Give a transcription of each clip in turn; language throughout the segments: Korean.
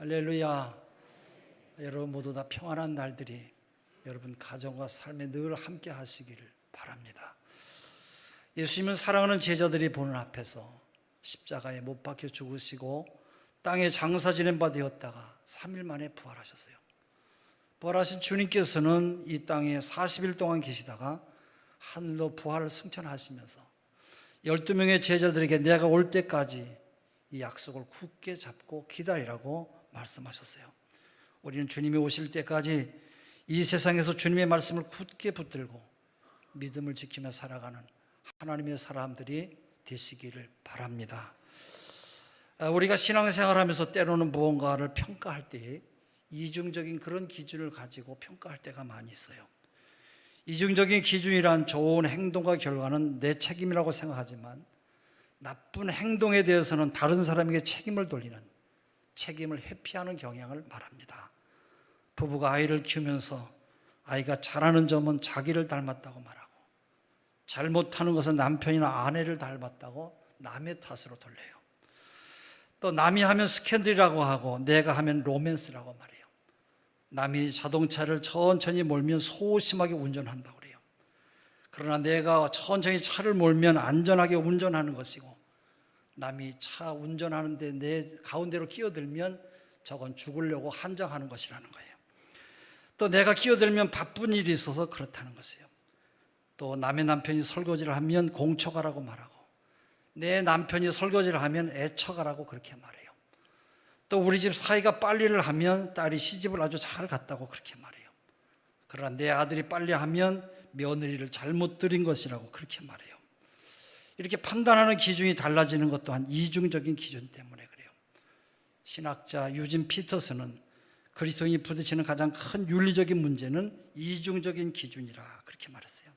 할렐루야. 여러분 모두 다 평안한 날들이 여러분 가정과 삶에 늘 함께 하시기를 바랍니다. 예수님은 사랑하는 제자들이 보는 앞에서 십자가에 못 박혀 죽으시고 땅에 장사 지낸 바 되었다가 3일 만에 부활하셨어요. 부활하신 주님께서는 이 땅에 40일 동안 계시다가 하늘로 부활을 승천하시면서 12명의 제자들에게 내가 올 때까지 이 약속을 굳게 잡고 기다리라고 말씀하셨어요. 우리는 주님이 오실 때까지 이 세상에서 주님의 말씀을 굳게 붙들고 믿음을 지키며 살아가는 하나님의 사람들이 되시기를 바랍니다. 우리가 신앙생활하면서 때로는 무언가를 평가할 때 이중적인 그런 기준을 가지고 평가할 때가 많이 있어요. 이중적인 기준이란 좋은 행동과 결과는 내 책임이라고 생각하지만 나쁜 행동에 대해서는 다른 사람에게 책임을 돌리는, 책임을 회피하는 경향을 말합니다. 부부가 아이를 키우면서 아이가 잘하는 점은 자기를 닮았다고 말하고 잘못하는 것은 남편이나 아내를 닮았다고 남의 탓으로 돌려요. 또 남이 하면 스캔들이라고 하고 내가 하면 로맨스라고 말해요. 남이 자동차를 천천히 몰면 소심하게 운전한다고 그래요. 그러나 내가 천천히 차를 몰면 안전하게 운전하는 것이고 남이 차 운전하는데 내 가운데로 끼어들면 저건 죽으려고 한장하는 것이라는 거예요. 또 내가 끼어들면 바쁜 일이 있어서 그렇다는 것이에요. 또 남의 남편이 설거지를 하면 공처가라고 말하고 내 남편이 설거지를 하면 애처가라고 그렇게 말해요. 또 우리 집 사위가 빨래를 하면 딸이 시집을 아주 잘 갔다고 그렇게 말해요. 그러나 내 아들이 빨래하면 며느리를 잘못 들인 것이라고 그렇게 말해요. 이렇게 판단하는 기준이 달라지는 것 또한 이중적인 기준 때문에 그래요. 신학자 유진 피터슨은 그리스도인이 부딪히는 가장 큰 윤리적인 문제는 이중적인 기준이라 그렇게 말했어요.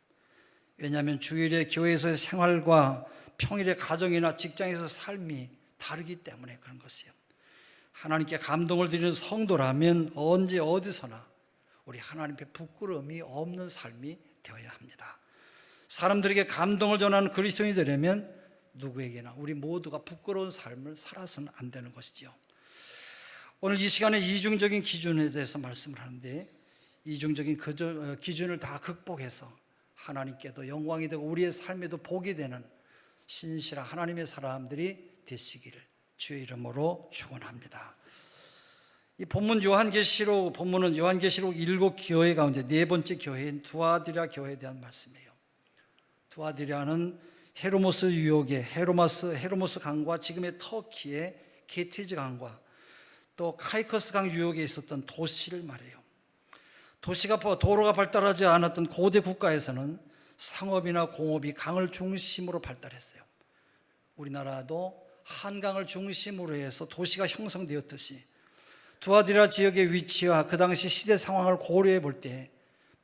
왜냐하면 주일의 교회에서의 생활과 평일의 가정이나 직장에서 삶이 다르기 때문에 그런 것이에요. 하나님께 감동을 드리는 성도라면 언제 어디서나 우리 하나님 앞에 부끄러움이 없는 삶이 되어야 합니다. 사람들에게 감동을 전하는 그리스도인이 되려면 누구에게나 우리 모두가 부끄러운 삶을 살아서는 안 되는 것이죠. 오늘 이 시간에 이중적인 기준에 대해서 말씀을 하는데 이중적인 기준을 다 극복해서 하나님께도 영광이 되고 우리의 삶에도 복이 되는 신실한 하나님의 사람들이 되시기를 주의 이름으로 축원합니다. 이 본문은 요한계시록 7교회 가운데 네 번째 교회인 두아디라 교회에 대한 말씀이에요. 두아디라는 헤르모스 유역의 헤르모스 강과 지금의 터키의 게티즈 강과 또 카이커스 강 유역에 있었던 도시를 말해요. 도로가 발달하지 않았던 고대 국가에서는 상업이나 공업이 강을 중심으로 발달했어요. 우리나라도 한강을 중심으로 해서 도시가 형성되었듯이 두아디라 지역의 위치와 그 당시 시대 상황을 고려해 볼 때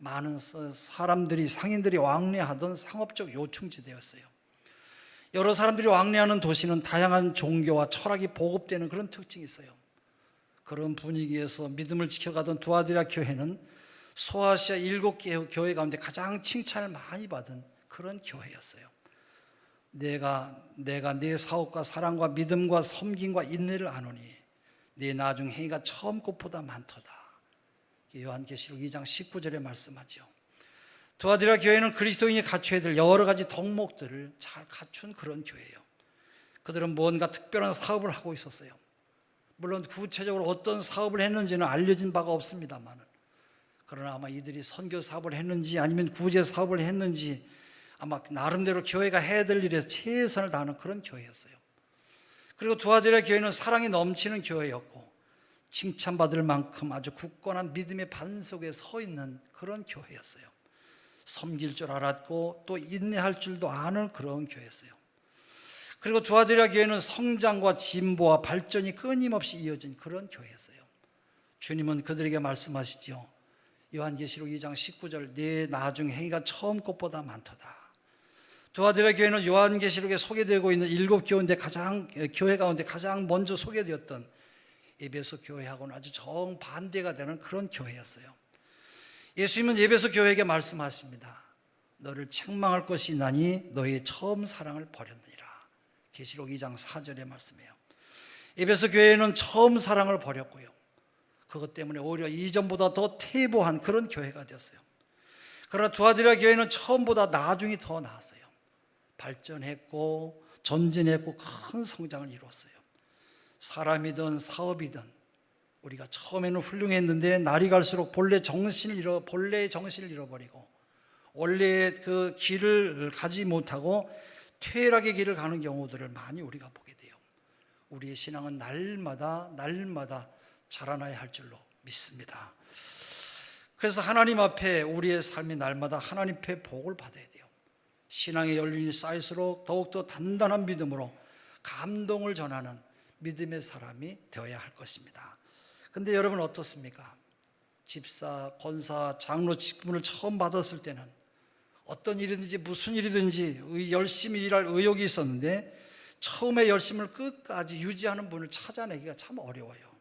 많은 사람들이 상인들이 왕래하던 상업적 요충지대였어요. 여러 사람들이 왕래하는 도시는 다양한 종교와 철학이 보급되는 그런 특징이 있어요. 그런 분위기에서 믿음을 지켜가던 두아디라 교회는 소아시아 7개 교회 가운데 가장 칭찬을 많이 받은 그런 교회였어요. 내가 네 사업과 사랑과 믿음과 섬김과 인내를 아노니 네 나중 행위가 처음 것보다 많도다. 요한계시록 2장 19절에 말씀하죠. 두아디라 교회는 그리스도인이 갖춰야 될 여러 가지 덕목들을 잘 갖춘 그런 교회예요. 그들은 뭔가 특별한 사업을 하고 있었어요. 물론 구체적으로 어떤 사업을 했는지는 알려진 바가 없습니다만 그러나 아마 이들이 선교 사업을 했는지 아니면 구제 사업을 했는지 아마 나름대로 교회가 해야 될 일에 최선을 다하는 그런 교회였어요. 그리고 두아디라 교회는 사랑이 넘치는 교회였고 칭찬받을 만큼 아주 굳건한 믿음의 반석에 서 있는 그런 교회였어요. 섬길 줄 알았고 또 인내할 줄도 아는 그런 교회였어요. 그리고 두아디라 교회는 성장과 진보와 발전이 끊임없이 이어진 그런 교회였어요. 주님은 그들에게 말씀하시죠. 요한계시록 2장 19절 네 나중 행위가 처음 것보다 많도다. 두아디라 교회는 요한계시록에 소개되고 있는 7 교회 가운데 가장 먼저 소개되었던 에베소 교회하고는 아주 정반대가 되는 그런 교회였어요. 예수님은 에베소 교회에게 말씀하십니다. 너를 책망할 것이 있나니 너의 처음 사랑을 버렸느니라. 계시록 2장 4절의 말씀이에요. 에베소 교회는 처음 사랑을 버렸고요. 그것 때문에 오히려 이전보다 더 퇴보한 그런 교회가 되었어요. 그러나 두아디라 교회는 처음보다 나중이 더 나았어요. 발전했고 전진했고 큰 성장을 이루었어요. 사람이든 사업이든 우리가 처음에는 훌륭했는데 날이 갈수록 본래의 정신을 잃어버리고 원래의 그 길을 가지 못하고 퇴락의 길을 가는 경우들을 많이 우리가 보게 돼요. 우리의 신앙은 날마다 자라나야 할 줄로 믿습니다. 그래서 하나님 앞에 우리의 삶이 날마다 하나님 앞에 복을 받아야 돼요. 신앙의 연륜이 쌓일수록 더욱더 단단한 믿음으로 감동을 전하는 믿음의 사람이 되어야 할 것입니다. 근데 여러분 어떻습니까? 집사, 권사, 장로 직분을 처음 받았을 때는 어떤 일이든지 무슨 일이든지 열심히 일할 의욕이 있었는데 처음에 열심을 끝까지 유지하는 분을 찾아내기가 참 어려워요.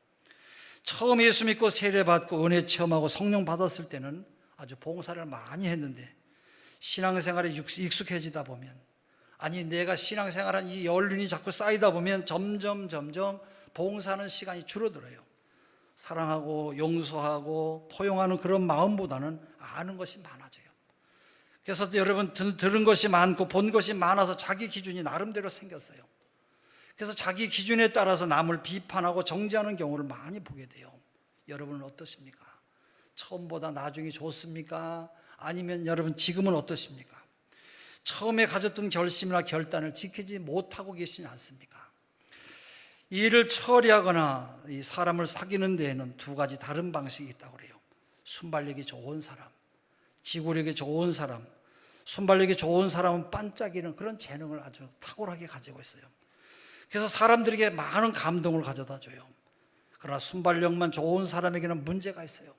처음 예수 믿고 세례받고 은혜 체험하고 성령 받았을 때는 아주 봉사를 많이 했는데 신앙생활에 익숙해지다 보면, 아니 내가 신앙생활한 이 연륜이 자꾸 쌓이다 보면 점점 봉사하는 시간이 줄어들어요. 사랑하고 용서하고 포용하는 그런 마음보다는 아는 것이 많아져요. 그래서 여러분 들은 것이 많고 본 것이 많아서 자기 기준이 나름대로 생겼어요. 그래서 자기 기준에 따라서 남을 비판하고 정죄하는 경우를 많이 보게 돼요. 여러분은 어떠십니까? 처음보다 나중이 좋습니까? 아니면 여러분 지금은 어떠십니까? 처음에 가졌던 결심이나 결단을 지키지 못하고 계시지 않습니까? 이 일을 처리하거나 이 사람을 사귀는 데에는 두 가지 다른 방식이 있다고 그래요. 순발력이 좋은 사람, 지구력이 좋은 사람. 순발력이 좋은 사람은 반짝이는 그런 재능을 아주 탁월하게 가지고 있어요. 그래서 사람들에게 많은 감동을 가져다 줘요. 그러나 순발력만 좋은 사람에게는 문제가 있어요.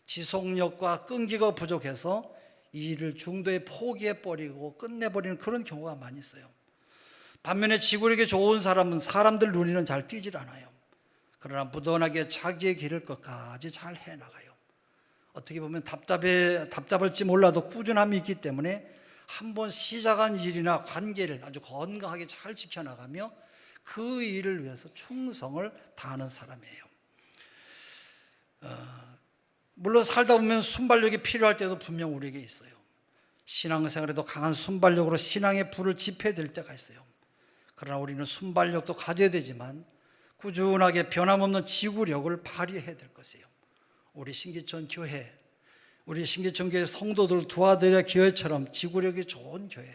지속력과 끈기가 부족해서 이 일을 중도에 포기해버리고 끝내버리는 그런 경우가 많이 있어요. 반면에 지구력이 좋은 사람은 사람들 눈에는 잘 띄질 않아요. 그러나 무던하게 자기의 길을 끝까지 잘 해나가요. 어떻게 보면 답답할지 몰라도 꾸준함이 있기 때문에 한번 시작한 일이나 관계를 아주 건강하게 잘 지켜나가며 그 일을 위해서 충성을 다하는 사람이에요. 물론 살다 보면 순발력이 필요할 때도 분명 우리에게 있어요. 신앙생활에도 강한 순발력으로 신앙의 불을 지펴야 될 때가 있어요. 그러나 우리는 순발력도 가져야 되지만 꾸준하게 변함없는 지구력을 발휘해야 될 것이에요. 우리 신기천 교회 성도들 도와드려 교회처럼 지구력이 좋은 교회,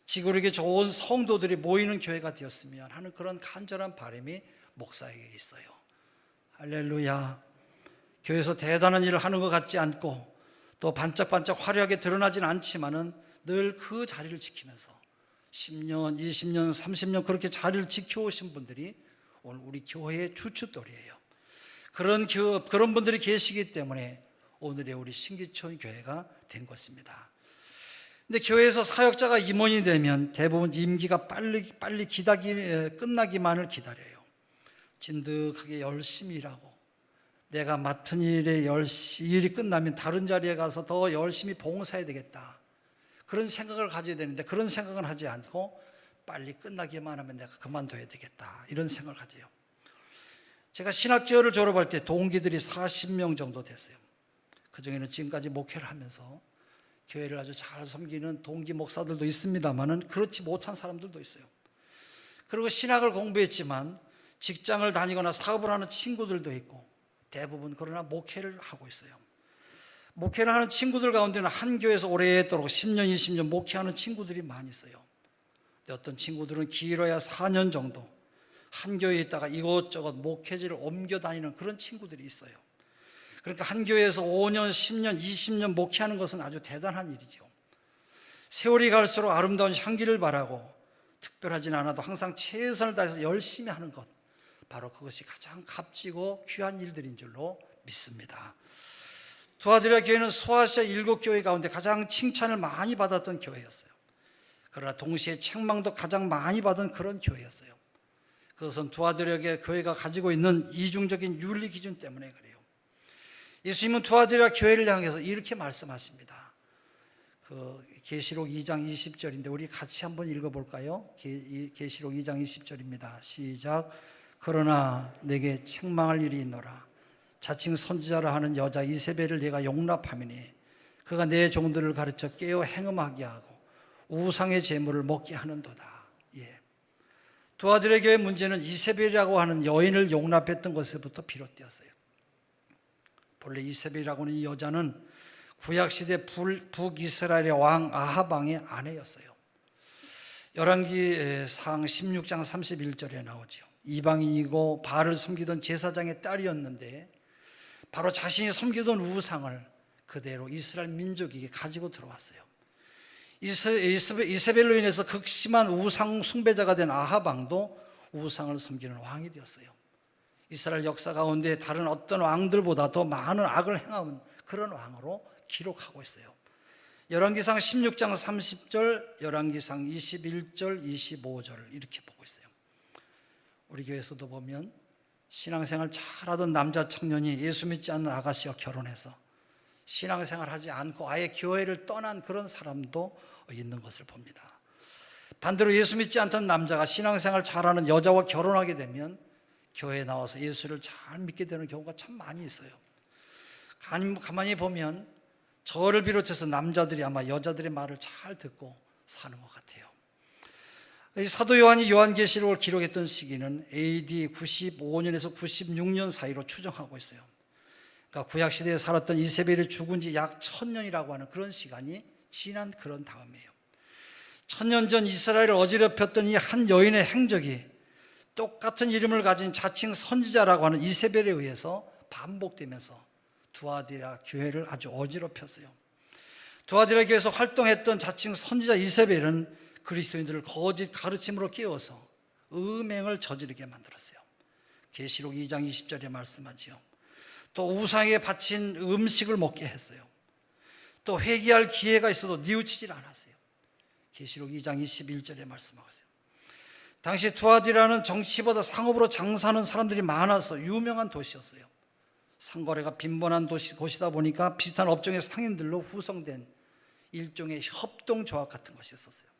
지구력이 좋은 성도들이 모이는 교회가 되었으면 하는 그런 간절한 바람이 목사에게 있어요. 할렐루야. 교회에서 대단한 일을 하는 것 같지 않고 또 반짝반짝 화려하게 드러나진 않지만은 늘 그 자리를 지키면서 10년, 20년, 30년 그렇게 자리를 지켜오신 분들이 오늘 우리 교회의 주춧돌이에요. 그런 분들이 계시기 때문에 오늘의 우리 신기촌 교회가 된 것입니다. 근데 교회에서 사역자가 임원이 되면 대부분 임기가 빨리 끝나기만을 기다려요. 진득하게 열심히 일하고 내가 맡은 일이 끝나면 다른 자리에 가서 더 열심히 봉사해야 되겠다, 그런 생각을 가져야 되는데 그런 생각은 하지 않고 빨리 끝나기만 하면 내가 그만둬야 되겠다, 이런 생각을 가져요. 제가 신학지어를 졸업할 때 동기들이 40명 정도 됐어요. 그중에는 지금까지 목회를 하면서 교회를 아주 잘 섬기는 동기 목사들도 있습니다만은 그렇지 못한 사람들도 있어요. 그리고 신학을 공부했지만 직장을 다니거나 사업을 하는 친구들도 있고 대부분 그러나 목회를 하고 있어요. 목회를 하는 친구들 가운데는 한 교회에서 오래도록 10년, 20년 목회하는 친구들이 많이 있어요. 근데 어떤 친구들은 길어야 4년 정도 한 교회에 있다가 이곳저곳 목회지를 옮겨 다니는 그런 친구들이 있어요. 그러니까 한 교회에서 5년, 10년, 20년 목회하는 것은 아주 대단한 일이죠. 세월이 갈수록 아름다운 향기를 바라고 특별하진 않아도 항상 최선을 다해서 열심히 하는 것, 바로 그것이 가장 값지고 귀한 일들인 줄로 믿습니다. 두아디라 교회는 소아시아 7교회 가운데 가장 칭찬을 많이 받았던 교회였어요. 그러나 동시에 책망도 가장 많이 받은 그런 교회였어요. 그것은 두아디라 교회가 가지고 있는 이중적인 윤리 기준 때문에 그래요. 예수님은 두아디라 교회를 향해서 이렇게 말씀하십니다. 계시록 2장 20절인데 우리 같이 한번 읽어볼까요? 계시록 2장 20절입니다. 시작. 그러나 내게 책망할 일이 있노라. 자칭 선지자라 하는 여자 이세벨을 내가 용납하미니 그가 내 종들을 가르쳐 깨어 행음하게 하고 우상의 제물을 먹게 하는도다. 예. 두 아들의 교회 문제는 이세벨이라고 하는 여인을 용납했던 것에부터 비롯되었어요. 본래 이세벨이라고 하는 이 여자는 구약시대 북이스라엘의 왕 아합 왕의 아내였어요. 열왕기상 16장 31절에 나오죠. 이방인이고 바알을 섬기던 제사장의 딸이었는데 바로 자신이 섬기던 우상을 그대로 이스라엘 민족에게 가지고 들어왔어요. 이세벨로 인해서 극심한 우상 숭배자가 된 아합 왕도 우상을 섬기는 왕이 되었어요. 이스라엘 역사 가운데 다른 어떤 왕들보다 더 많은 악을 행한 그런 왕으로 기록하고 있어요. 열왕기상 16장 30절, 열왕기상 21절, 25절 이렇게 보고 있어요. 우리 교회에서도 보면 신앙생활 잘하던 남자 청년이 예수 믿지 않는 아가씨와 결혼해서 신앙생활 하지 않고 아예 교회를 떠난 그런 사람도 있는 것을 봅니다. 반대로 예수 믿지 않던 남자가 신앙생활 잘하는 여자와 결혼하게 되면 교회에 나와서 예수를 잘 믿게 되는 경우가 참 많이 있어요. 가만히 보면 저를 비롯해서 남자들이 아마 여자들의 말을 잘 듣고 사는 것 같아요. 이 사도 요한이 요한계시록을 기록했던 시기는 AD 95년에서 96년 사이로 추정하고 있어요. 그러니까 구약시대에 살았던 이세벨이 죽은 지 약 1000년이라고 하는 그런 시간이 지난 그런 다음이에요. 1000년 전 이스라엘을 어지럽혔던 이 한 여인의 행적이 똑같은 이름을 가진 자칭 선지자라고 하는 이세벨에 의해서 반복되면서 두아디라 교회를 아주 어지럽혔어요. 두아디라 교회에서 활동했던 자칭 선지자 이세벨은 그리스도인들을 거짓 가르침으로 깨워서 음행을 저지르게 만들었어요. 계시록 2장 20절에 말씀하지요. 또 우상에 바친 음식을 먹게 했어요. 또 회개할 기회가 있어도 뉘우치질 않았어요. 계시록 2장 21절에 말씀하세요. 당시 두아디라는 정치보다 상업으로 장사하는 사람들이 많아서 유명한 도시였어요. 상거래가 빈번한 곳이다 보니까 비슷한 업종의 상인들로 구성된 일종의 협동조합 같은 것이 있었어요.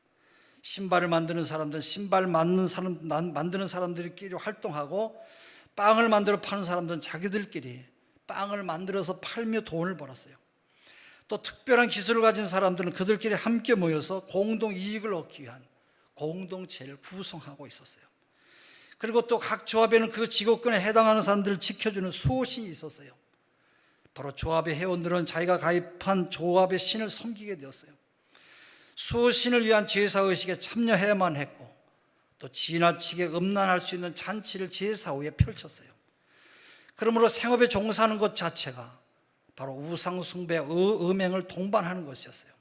신발을 만드는 사람들, 신발 만드는 사람들끼리 활동하고 빵을 만들어 파는 사람들은 자기들끼리 빵을 만들어서 팔며 돈을 벌었어요. 또 특별한 기술을 가진 사람들은 그들끼리 함께 모여서 공동 이익을 얻기 위한 공동체를 구성하고 있었어요. 그리고 또 각 조합에는 그 직업군에 해당하는 사람들을 지켜주는 수호신이 있었어요. 바로 조합의 회원들은 자기가 가입한 조합의 신을 섬기게 되었어요. 수호신을 위한 제사의식에 참여해야만 했고 또 지나치게 음란할 수 있는 잔치를 제사 후에 펼쳤어요. 그러므로 생업에 종사하는 것 자체가 바로 우상숭배, 음행을 동반하는 것이었어요.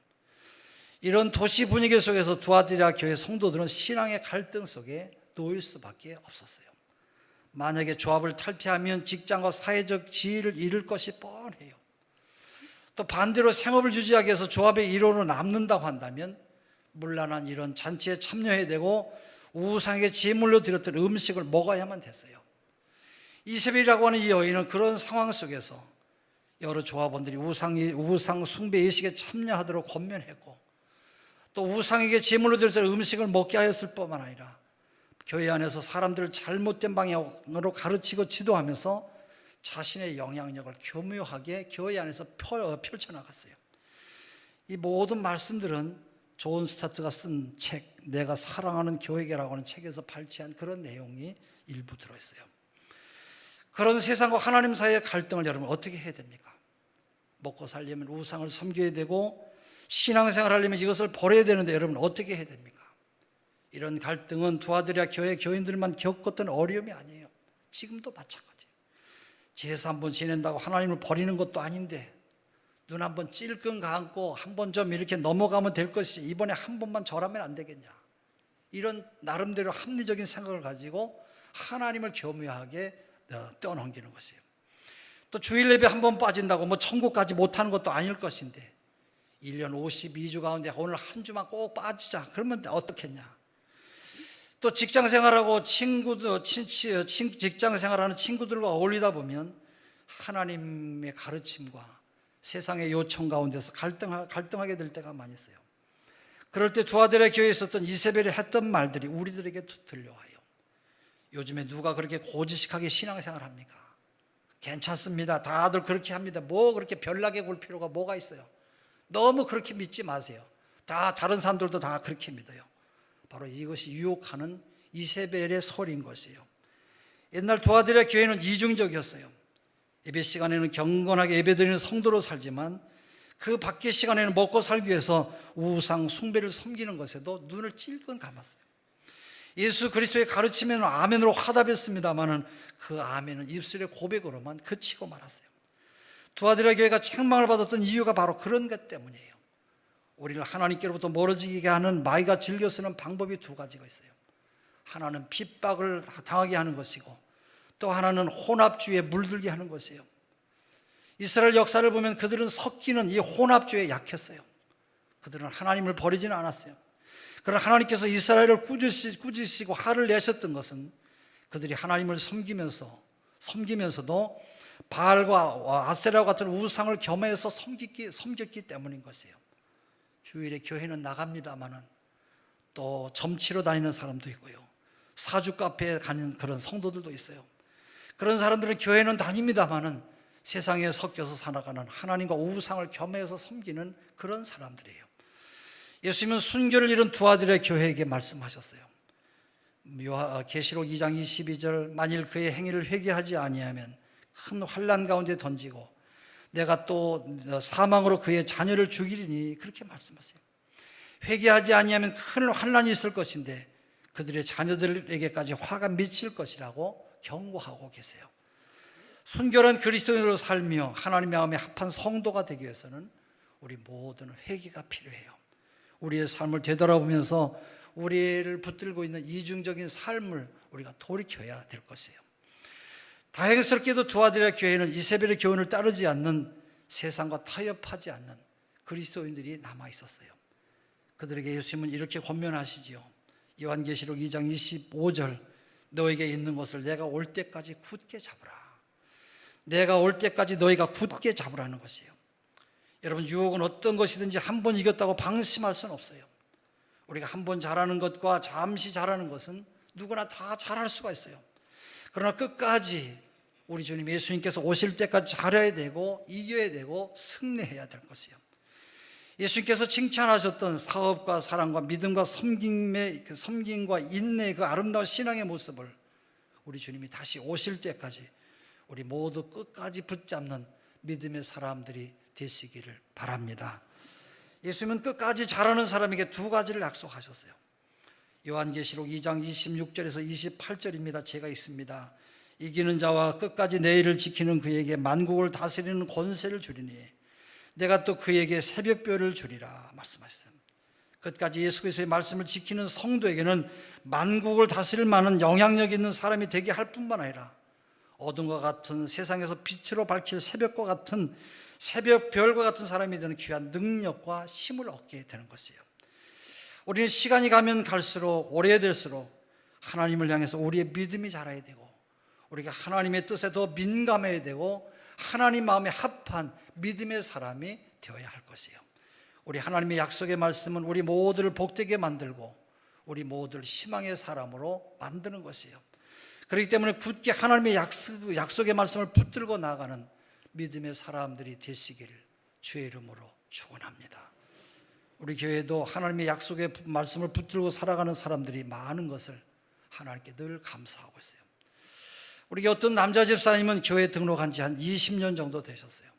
이런 도시 분위기 속에서 두아디라 교회 성도들은 신앙의 갈등 속에 놓일 수밖에 없었어요. 만약에 조합을 탈퇴하면 직장과 사회적 지위를 잃을 것이 뻔해요. 또 반대로 생업을 유지하기 위해서 조합의 일원으로 남는다고 한다면 문란한 이런 잔치에 참여해야 되고 우상에게 제물로 드렸던 음식을 먹어야만 됐어요. 이세벨이라고 하는 이 여인은 그런 상황 속에서 여러 조합원들이 우상 숭배 의식에 참여하도록 권면했고 또 우상에게 제물로 드렸던 음식을 먹게 하였을 뿐만 아니라 교회 안에서 사람들을 잘못된 방향으로 가르치고 지도하면서 자신의 영향력을 교묘하게 교회 안에서 펼쳐나갔어요. 이 모든 말씀들은 존 스타트가 쓴 책 내가 사랑하는 교회라고 하는 책에서 발췌한 그런 내용이 일부 들어있어요. 그런 세상과 하나님 사이의 갈등을 여러분 어떻게 해야 됩니까? 먹고 살려면 우상을 섬겨야 되고 신앙생활 하려면 이것을 버려야 되는데 여러분 어떻게 해야 됩니까? 이런 갈등은 두아디라 교회 교인들만 겪었던 어려움이 아니에요. 지금도 마찬가지예요. 제사 한번 지낸다고 하나님을 버리는 것도 아닌데 눈 한번 찔끔 감고 한번 좀 이렇게 넘어가면 될 것이 이번에 한 번만 절하면 안 되겠냐, 이런 나름대로 합리적인 생각을 가지고 하나님을 교묘하게 떠넘기는 것이에요. 또 주일 예배 한 번 빠진다고 뭐 천국까지 못하는 것도 아닐 것인데 1년 52주 가운데 오늘 한 주만 꼭 빠지자 그러면 어떻겠냐. 또 직장 생활하고 직장 생활하는 친구들과 어울리다 보면 하나님의 가르침과 세상의 요청 가운데서 갈등하게 될 때가 많이 있어요. 그럴 때 두아디라 교회에 있었던 이세벨이 했던 말들이 우리들에게 들려와요. 요즘에 누가 그렇게 고지식하게 신앙생활 합니까? 괜찮습니다. 다들 그렇게 합니다. 뭐 그렇게 별나게 굴 필요가 뭐가 있어요? 너무 그렇게 믿지 마세요. 다 다른 사람들도 다 그렇게 믿어요. 바로 이것이 유혹하는 이세벨의 소리인 것이에요. 옛날 두아디라 교회는 이중적이었어요. 예배 시간에는 경건하게 예배드리는 성도로 살지만 그 밖의 시간에는 먹고 살기 위해서 우상 숭배를 섬기는 것에도 눈을 찔끔 감았어요. 예수 그리스도의 가르침에는 아멘으로 화답했습니다마는 그 아멘은 입술의 고백으로만 그치고 말았어요. 두아디라 교회가 책망을 받았던 이유가 바로 그런 것 때문이에요. 우리를 하나님께로부터 멀어지게 하는 마귀가 즐겨 쓰는 방법이 두 가지가 있어요. 하나는 핍박을 당하게 하는 것이고 또 하나는 혼합주의에 물들게 하는 것이에요. 이스라엘 역사를 보면 그들은 섞이는 이 혼합주의에 약했어요. 그들은 하나님을 버리지는 않았어요. 그러나 하나님께서 이스라엘을 꾸짖으시고 화를 내셨던 것은 그들이 하나님을 섬기면서도 바알과 아세라와 같은 우상을 겸해서 섬겼기 때문인 것이에요. 주일에 교회는 나갑니다마는 또 점치러 다니는 사람도 있고요. 사주 카페에 가는 그런 성도들도 있어요. 그런 사람들은 교회는 다닙니다마는 세상에 섞여서 살아가는 하나님과 우상을 겸해서 섬기는 그런 사람들이에요. 예수님은 순교를 이룬 두아디라 교회에게 말씀하셨어요. 계시록 2장 22절 만일 그의 행위를 회개하지 아니하면 큰 환난 가운데 던지고 내가 또 사망으로 그의 자녀를 죽이리니 그렇게 말씀하세요. 회개하지 아니하면 큰 환난이 있을 것인데 그들의 자녀들에게까지 화가 미칠 것이라고 경고하고 계세요. 순결한 그리스도인으로 살며 하나님의 마음에 합한 성도가 되기 위해서는 우리 모두는 회개가 필요해요. 우리의 삶을 되돌아보면서 우리를 붙들고 있는 이중적인 삶을 우리가 돌이켜야 될 것이에요. 다행스럽게도 두아디라 교회는 이세벨의 교훈을 따르지 않는 세상과 타협하지 않는 그리스도인들이 남아 있었어요. 그들에게 예수님은 이렇게 권면하시지요. 요한계시록 2장 25절 너에게 있는 것을 내가 올 때까지 굳게 잡으라. 내가 올 때까지 너희가 굳게 잡으라는 것이에요. 여러분, 유혹은 어떤 것이든지 한 번 이겼다고 방심할 수는 없어요. 우리가 한 번 잘하는 것과 잠시 잘하는 것은 누구나 다 잘할 수가 있어요. 그러나 끝까지 우리 주님 예수님께서 오실 때까지 잘해야 되고 이겨야 되고 승리해야 될 것이에요. 예수님께서 칭찬하셨던 사업과 사랑과 믿음과 섬김과 인내의 그 아름다운 신앙의 모습을 우리 주님이 다시 오실 때까지 우리 모두 끝까지 붙잡는 믿음의 사람들이 되시기를 바랍니다. 예수님은 끝까지 잘하는 사람에게 두 가지를 약속하셨어요. 요한계시록 2장 26절에서 28절입니다. 제가 있습니다. 이기는 자와 끝까지 내 일을 지키는 그에게 만국을 다스리는 권세를 주리니 내가 또 그에게 새벽별을 주리라 말씀하셨어요. 끝까지 예수 그리스도의 말씀을 지키는 성도에게는 만국을 다스릴 만한 영향력 있는 사람이 되게 할 뿐만 아니라 어둠과 같은 세상에서 빛으로 밝힐 새벽과 같은 새벽별과 같은 사람이 되는 귀한 능력과 힘을 얻게 되는 것이에요. 우리는 시간이 가면 갈수록 오래될수록 하나님을 향해서 우리의 믿음이 자라야 되고 우리가 하나님의 뜻에 더 민감해야 되고 하나님 마음에 합한 믿음의 사람이 되어야 할 것이에요. 우리 하나님의 약속의 말씀은 우리 모두를 복되게 만들고 우리 모두를 희망의 사람으로 만드는 것이에요. 그렇기 때문에 굳게 하나님의 약속의 말씀을 붙들고 나가는 믿음의 사람들이 되시기를 주의 이름으로 축원합니다. 우리 교회도 하나님의 약속의 말씀을 붙들고 살아가는 사람들이 많은 것을 하나님께 늘 감사하고 있어요. 우리 어떤 남자 집사님은 교회 등록한 지 한 20년 정도 되셨어요.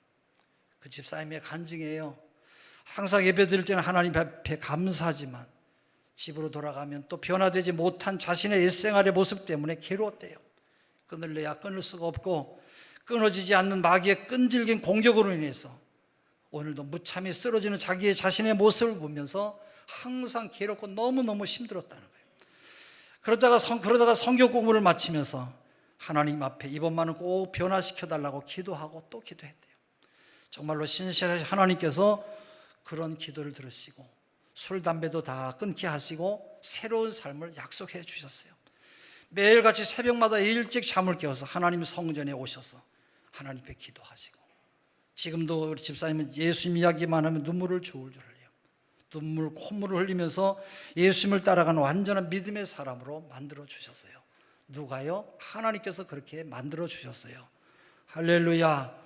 그 집사님의 간증이에요. 항상 예배 드릴 때는 하나님 앞에 감사하지만 집으로 돌아가면 또 변화되지 못한 자신의 옛생활의 모습 때문에 괴로웠대요. 끊을래야 끊을 수가 없고 끊어지지 않는 마귀의 끈질긴 공격으로 인해서 오늘도 무참히 쓰러지는 자신의 모습을 보면서 항상 괴롭고 너무너무 힘들었다는 거예요. 그러다가 성경 공부를 마치면서 하나님 앞에 이번만은 꼭 변화시켜달라고 기도하고 또 기도했대요. 정말로 신실하신 하나님께서 그런 기도를 들으시고 술, 담배도 다 끊게 하시고 새로운 삶을 약속해 주셨어요. 매일같이 새벽마다 일찍 잠을 깨워서 하나님 성전에 오셔서 하나님께 기도하시고 지금도 우리 집사님은 예수님 이야기만 하면 눈물을 줄줄 흘려요. 콧물을 흘리면서 예수님을 따라가는 완전한 믿음의 사람으로 만들어 주셨어요. 누가요? 하나님께서 그렇게 만들어 주셨어요. 할렐루야.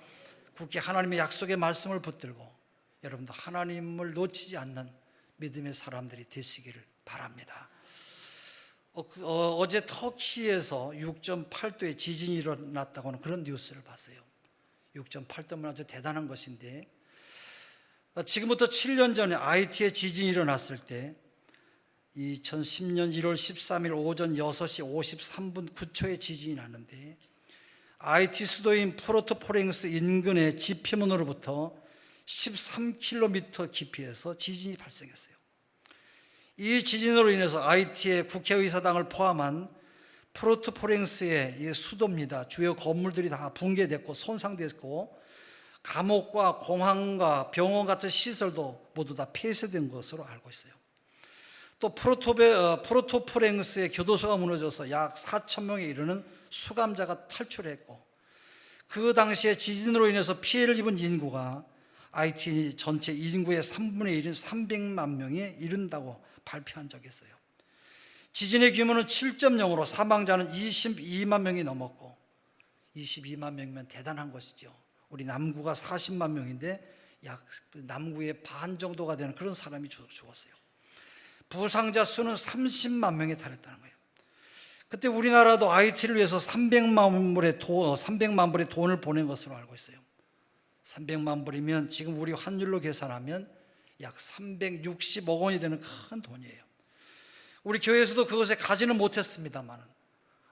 굳게 하나님의 약속의 말씀을 붙들고 여러분도 하나님을 놓치지 않는 믿음의 사람들이 되시기를 바랍니다. 어제 터키에서 6.8도의 지진이 일어났다고 하는 그런 뉴스를 봤어요. 6.8도면 아주 대단한 것인데, 지금부터 7년 전에 아이티에 지진이 일어났을 때 2010년 1월 13일 오전 6시 53분 9초에 지진이 났는데, 아이티 수도인 포르토포랭스 인근의 지표면으로부터 13km 깊이에서 지진이 발생했어요. 이 지진으로 인해서 아이티의 국회의사당을 포함한 포르토포랭스의 수도입니다. 주요 건물들이 다 붕괴됐고 손상됐고, 감옥과 공항과 병원 같은 시설도 모두 다 폐쇄된 것으로 알고 있어요. 또 포르토포랭스의 교도소가 무너져서 약 4,000명에 이르는 수감자가 탈출했고, 그 당시에 지진으로 인해서 피해를 입은 인구가 아이티 전체 인구의 3분의 1인 300만 명에 이른다고 발표한 적이 있어요. 지진의 규모는 7.0으로 사망자는 22만 명이 넘었고, 22만 명이면 대단한 것이죠. 우리 남구가 40만 명인데 약 남구의 반 정도가 되는 그런 사람이 죽었어요. 부상자 수는 30만 명에 달했다는 거예요. 그때 우리나라도 아이티를 위해서 300만 불의 돈을 보낸 것으로 알고 있어요. 300만 불이면 지금 우리 환율로 계산하면 약 360억 원이 되는 큰 돈이에요. 우리 교회에서도 그것에 가지는 못했습니다만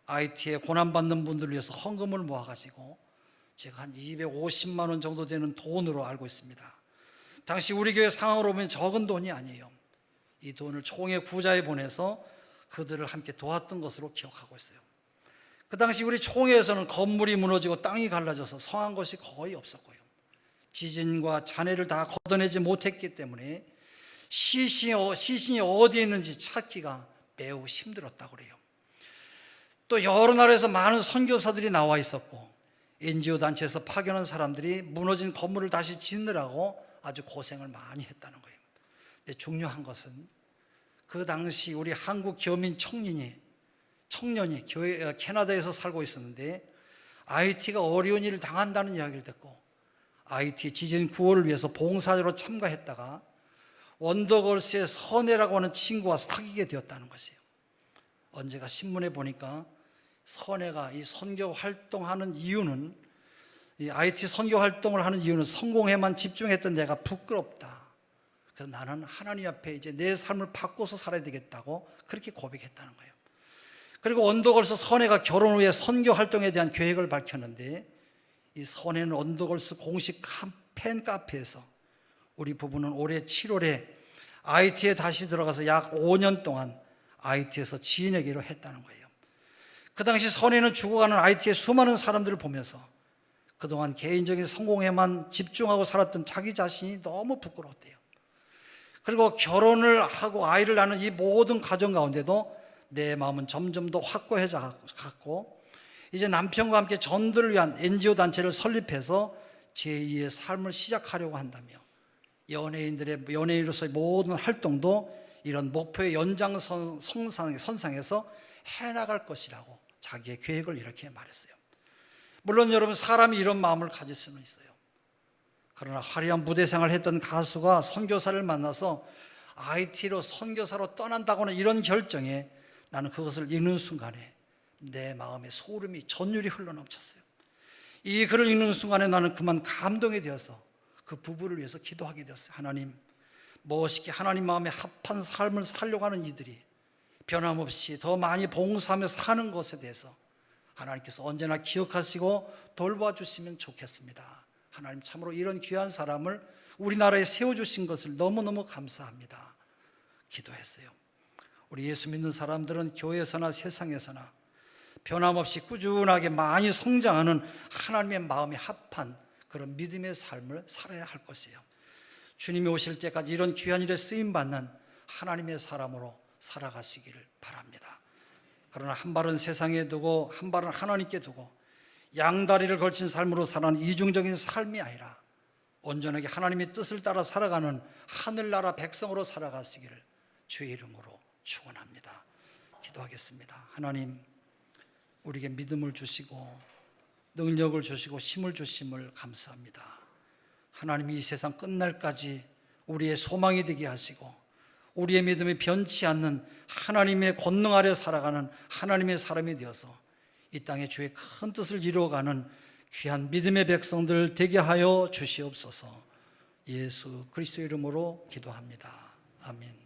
아이티에 고난받는 분들을 위해서 헌금을 모아가지고 제가 한 250만 원 정도 되는 돈으로 알고 있습니다. 당시 우리 교회 상황으로 보면 적은 돈이 아니에요. 이 돈을 총회 구자에 보내서 그들을 함께 도왔던 것으로 기억하고 있어요. 그 당시 우리 총회에서는 건물이 무너지고 땅이 갈라져서 성한 것이 거의 없었고요. 지진과 잔해를 다 걷어내지 못했기 때문에 시신이 어디에 있는지 찾기가 매우 힘들었다고 그래요. 또 여러 나라에서 많은 선교사들이 나와 있었고, NGO 단체에서 파견한 사람들이 무너진 건물을 다시 짓느라고 아주 고생을 많이 했다는 거예요. 근데 중요한 것은 그 당시 우리 한국 교민 청년이 캐나다에서 살고 있었는데 아이티가 어려운 일을 당한다는 이야기를 듣고 아이티 지진 구호를 위해서 봉사자로 참가했다가 원더걸스의 선혜라고 하는 친구와 사귀게 되었다는 것이에요. 언제가 신문에 보니까 선혜가 이 선교 활동하는 이유는, 이 IT 선교 활동을 하는 이유는 성공에만 집중했던 내가 부끄럽다. 그래서 나는 하나님 앞에 이제 내 삶을 바꿔서 살아야 되겠다고 그렇게 고백했다는 거예요. 그리고 원더걸스 선혜가 결혼 후에 선교 활동에 대한 계획을 밝혔는데, 이 선혜는 원더걸스 공식 팬 카페에서 우리 부부는 올해 7월에 IT에 다시 들어가서 약 5년 동안 IT에서 지인에게로 했다는 거예요. 그 당시 선혜는 죽어가는 IT의 수많은 사람들을 보면서 그동안 개인적인 성공에만 집중하고 살았던 자기 자신이 너무 부끄러웠대요. 그리고 결혼을 하고 아이를 낳는 이 모든 과정 가운데도 내 마음은 점점 더 확고해져 갔고, 이제 남편과 함께 전도를 위한 NGO 단체를 설립해서 제2의 삶을 시작하려고 한다며, 연예인으로서의 모든 활동도 이런 목표의 연장선상에서 해나갈 것이라고 자기의 계획을 이렇게 말했어요. 물론 여러분, 사람이 이런 마음을 가질 수는 있어요. 그러나 화려한 무대 생활을 했던 가수가 선교사를 만나서 IT로 선교사로 떠난다고는 이런 결정에 나는 그것을 읽는 순간에 내 마음에 소름이 전율이 흘러넘쳤어요. 이 글을 읽는 순간에 나는 그만 감동이 되어서 그 부부를 위해서 기도하게 되었어요. 하나님, 멋있게 하나님 마음에 합한 삶을 살려고 하는 이들이 변함없이 더 많이 봉사하며 사는 것에 대해서 하나님께서 언제나 기억하시고 돌봐주시면 좋겠습니다. 하나님, 참으로 이런 귀한 사람을 우리나라에 세워주신 것을 너무너무 감사합니다. 기도했어요. 우리 예수 믿는 사람들은 교회에서나 세상에서나 변함없이 꾸준하게 많이 성장하는 하나님의 마음에 합한 그런 믿음의 삶을 살아야 할 것이에요. 주님이 오실 때까지 이런 귀한 일에 쓰임받는 하나님의 사람으로 살아가시기를 바랍니다. 그러나 한 발은 세상에 두고 한 발은 하나님께 두고 양다리를 걸친 삶으로 살아가는 이중적인 삶이 아니라 온전하게 하나님의 뜻을 따라 살아가는 하늘나라 백성으로 살아가시기를 주의 이름으로 축원합니다. 기도하겠습니다. 하나님, 우리에게 믿음을 주시고 능력을 주시고 힘을 주심을 감사합니다. 하나님이 이 세상 끝날까지 우리의 소망이 되게 하시고 우리의 믿음이 변치 않는 하나님의 권능 아래 살아가는 하나님의 사람이 되어서 이 땅에 주의 큰 뜻을 이루어가는 귀한 믿음의 백성들 되게 하여 주시옵소서. 예수 그리스도의 이름으로 기도합니다. 아멘.